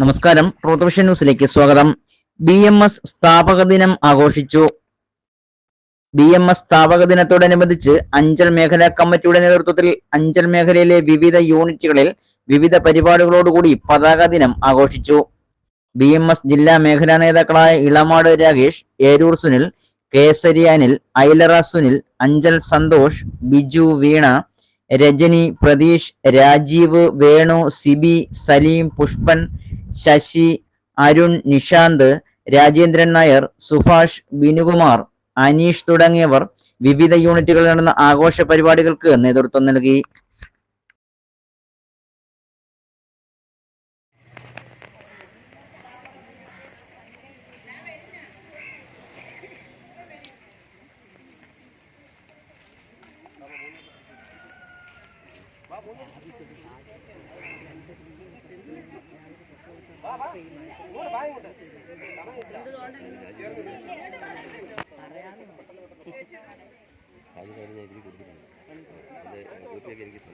നമസ്കാരം. Truth vision ന്യൂസിലേക്ക് സ്വാഗതം. BMS സ്ഥാപക ദിനം ആഘോഷിച്ചു. BMS സ്ഥാപക ദിനത്തോടനുബന്ധിച്ച് അഞ്ചൽ മേഖലാ കമ്മിറ്റിയുടെ നേതൃത്വത്തിൽ അഞ്ചൽ മേഖലയിലെ വിവിധ യൂണിറ്റുകളിൽ വിവിധ പരിപാടികളോടുകൂടി പതാക ദിനം ആഘോഷിച്ചു. BMS ജില്ലാ മേഖലാ നേതാക്കളായ ഇളമാട് രാകേഷ്, ഏരൂർ സുനിൽ, കേസരി അനിൽ, ഐലറ സുനിൽ, അഞ്ചൽ സന്തോഷ്, ബിജു, വീണ, രജനി, പ്രതീഷ്, രാജീവ്, വേണു, സിബി, സലീം, പുഷ്പൻ, ശശി, അരുൺ, നിഷാന്ത്, രാജേന്ദ്രൻ നായർ, സുഭാഷ്, ബിനുകുമാർ, അനീഷ് തുടങ്ങിയവർ വിവിധ യൂണിറ്റുകളിൽ നടന്ന ആഘോഷ പരിപാടികൾക്ക് നേതൃത്വം നൽകി. അത് കഴിഞ്ഞ് എനിക്ക് കൊടുത്തിട്ടുണ്ട്. അത് എനിക്ക്